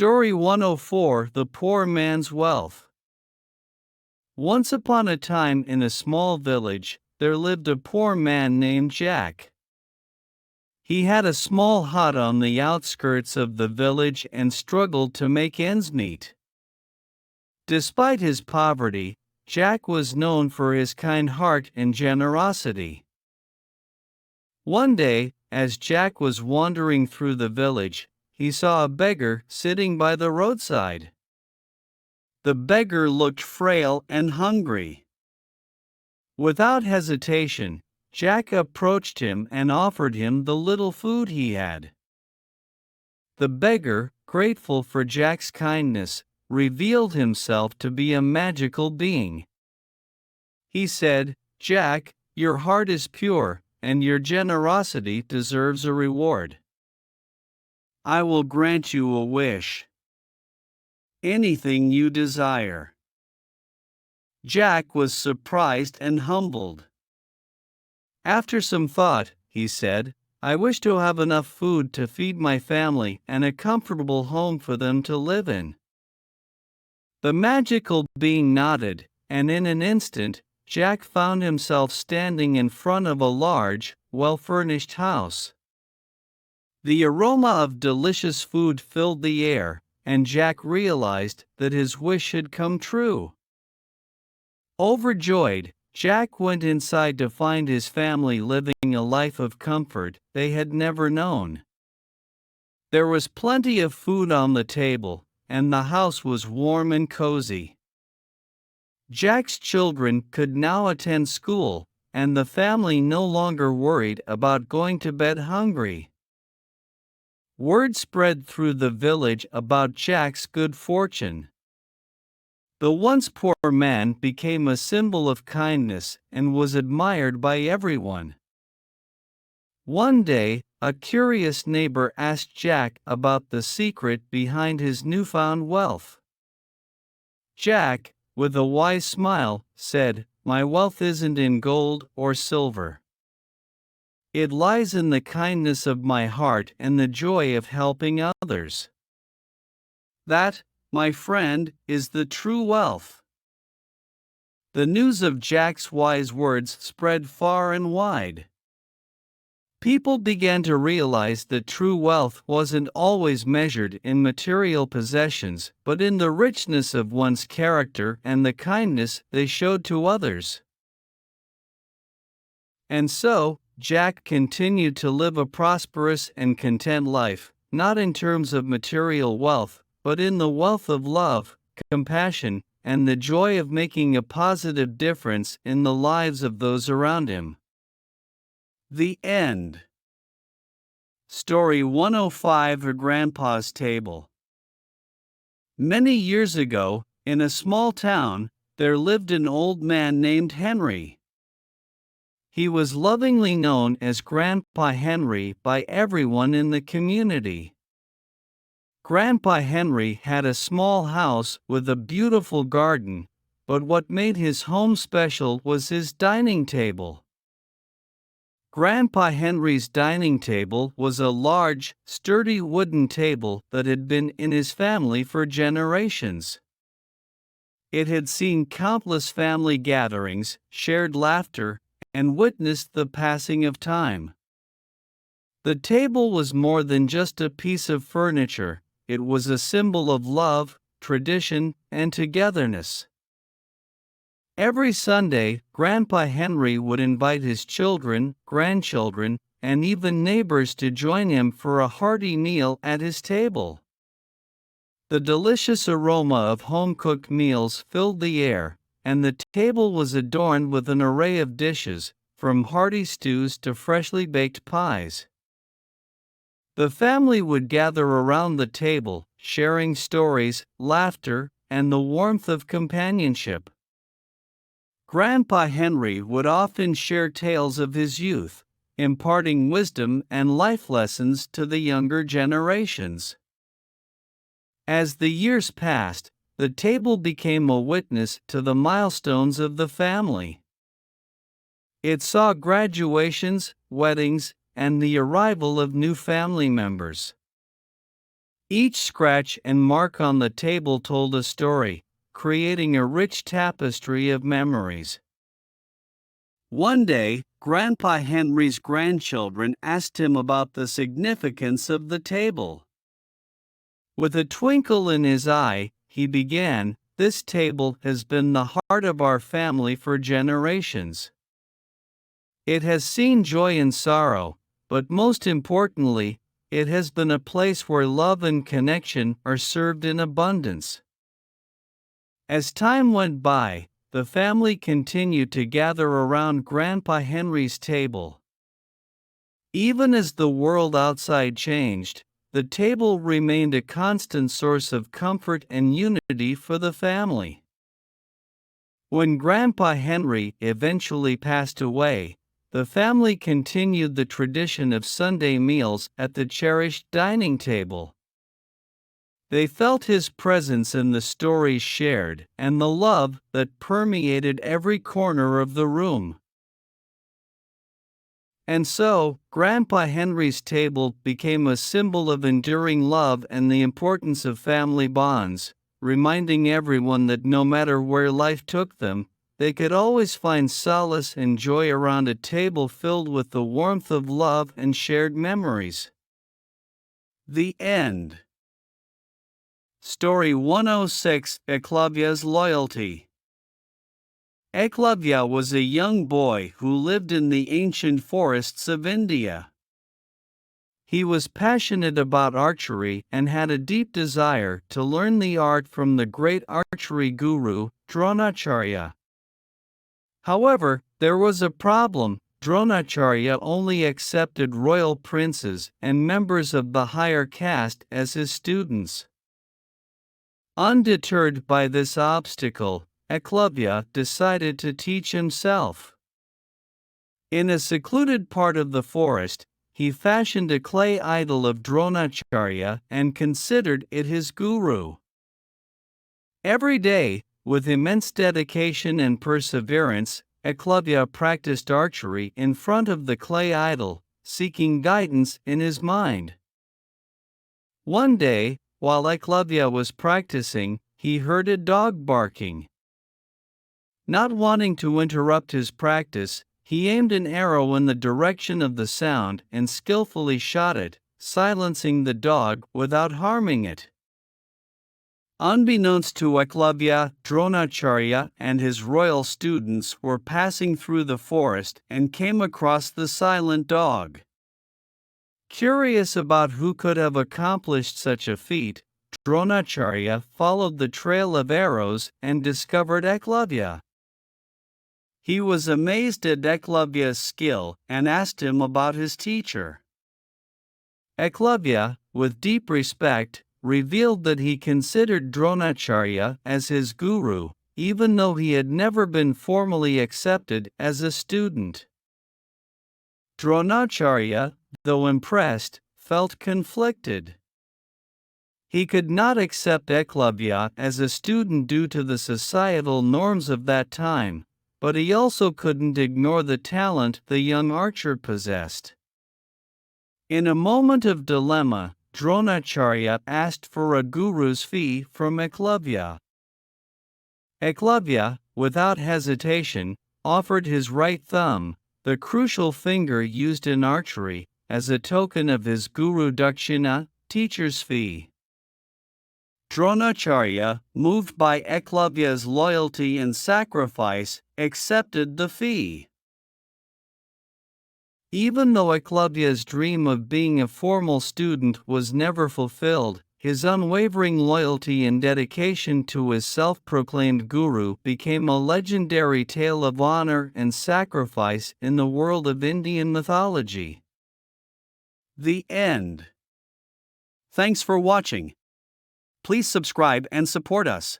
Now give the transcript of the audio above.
Story 104: The Poor Man's Wealth. Once upon a time in a small village, there lived a poor man named Jack. He had a small hut on the outskirts of the village and struggled to make ends meet. Despite his poverty, Jack was known for his kind heart and generosity. One day, as Jack was wandering through the village, he saw a beggar sitting by the roadside. The beggar looked frail and hungry. Without hesitation, Jack approached him and offered him the little food he had. The beggar, grateful for Jack's kindness, revealed himself to be a magical being. He said, "Jack, your heart is pure, and your generosity deserves a reward. I will grant you a wish. Anything you desire." Jack was surprised and humbled. After some thought, he said, "I wish to have enough food to feed my family and a comfortable home for them to live in." The magical being nodded, and in an instant, Jack found himself standing in front of a large, well-furnished house. The aroma of delicious food filled the air, and Jack realized that his wish had come true. Overjoyed, Jack went inside to find his family living a life of comfort they had never known. There was plenty of food on the table, and the house was warm and cozy. Jack's children could now attend school, and the family no longer worried about going to bed hungry. Word spread through the village about Jack's good fortune. The once poor man became a symbol of kindness and was admired by everyone. One day, a curious neighbor asked Jack about the secret behind his newfound wealth. Jack, with a wise smile, said, "My wealth isn't in gold or silver. It lies in the kindness of my heart and the joy of helping others. That, my friend, is the true wealth." The news of Jack's wise words spread far and wide. People began to realize that true wealth wasn't always measured in material possessions, but in the richness of one's character and the kindness they showed to others. And so, Jack continued to live a prosperous and content life, not in terms of material wealth, but in the wealth of love, compassion, and the joy of making a positive difference in the lives of those around him. The end. Story 105: A Grandpa's Table. Many years ago, in a small town, there lived an old man named Henry. He was lovingly known as Grandpa Henry by everyone in the community. Grandpa Henry had a small house with a beautiful garden, but what made his home special was his dining table. Grandpa Henry's dining table was a large, sturdy wooden table that had been in his family for generations. It had seen countless family gatherings, shared laughter, and witnessed the passing of time. The table was more than just a piece of furniture, it was a symbol of love, tradition, and togetherness. Every Sunday, Grandpa Henry would invite his children, grandchildren, and even neighbors to join him for a hearty meal at his table. The delicious aroma of home-cooked meals filled the air, and the table was adorned with an array of dishes, from hearty stews to freshly baked pies. The family would gather around the table, sharing stories, laughter, and the warmth of companionship. Grandpa Henry would often share tales of his youth, imparting wisdom and life lessons to the younger generations. As the years passed, the table became a witness to the milestones of the family. It saw graduations, weddings, and the arrival of new family members. Each scratch and mark on the table told a story, creating a rich tapestry of memories. One day, Grandpa Henry's grandchildren asked him about the significance of the table. With a twinkle in his eye, he began, "This table has been the heart of our family for generations. It has seen joy and sorrow, but most importantly, it has been a place where love and connection are served in abundance." As time went by, the family continued to gather around Grandpa Henry's table. Even as the world outside changed, the table remained a constant source of comfort and unity for the family. When Grandpa Henry eventually passed away, the family continued the tradition of Sunday meals at the cherished dining table. They felt his presence in the stories shared and the love that permeated every corner of the room. And so, Grandpa Henry's table became a symbol of enduring love and the importance of family bonds, reminding everyone that no matter where life took them, they could always find solace and joy around a table filled with the warmth of love and shared memories. The end. Story 106: Ekalavya's Loyalty. Ekalavya was a young boy who lived in the ancient forests of India. He was passionate about archery and had a deep desire to learn the art from the great archery guru, Dronacharya. However, there was a problem. Dronacharya only accepted royal princes and members of the higher caste as his students. Undeterred by this obstacle, Ekalavya decided to teach himself. In a secluded part of the forest, he fashioned a clay idol of Dronacharya and considered it his guru. Every day, with immense dedication and perseverance, Ekalavya practiced archery in front of the clay idol, seeking guidance in his mind. One day, while Ekalavya was practicing, he heard a dog barking. Not wanting to interrupt his practice, he aimed an arrow in the direction of the sound and skillfully shot it, silencing the dog without harming it. Unbeknownst to Ekalavya, Dronacharya and his royal students were passing through the forest and came across the silent dog. Curious about who could have accomplished such a feat, Dronacharya followed the trail of arrows and discovered Ekalavya. He was amazed at Ekalavya's skill and asked him about his teacher. Ekalavya, with deep respect, revealed that he considered Dronacharya as his guru, even though he had never been formally accepted as a student. Dronacharya, though impressed, felt conflicted. He could not accept Ekalavya as a student due to the societal norms of that time, but he also couldn't ignore the talent the young archer possessed. In a moment of dilemma, Dronacharya asked for a guru's fee from Ekalavya. Ekalavya, without hesitation, offered his right thumb, the crucial finger used in archery, as a token of his guru dakshina, teacher's fee. Dronacharya, moved by Ekalavya's loyalty and sacrifice, accepted the fee. Even though Ekalavya's dream of being a formal student was never fulfilled, his unwavering loyalty and dedication to his self-proclaimed guru became a legendary tale of honor and sacrifice in the world of Indian mythology. The end. Thanks for watching. Please subscribe and support us.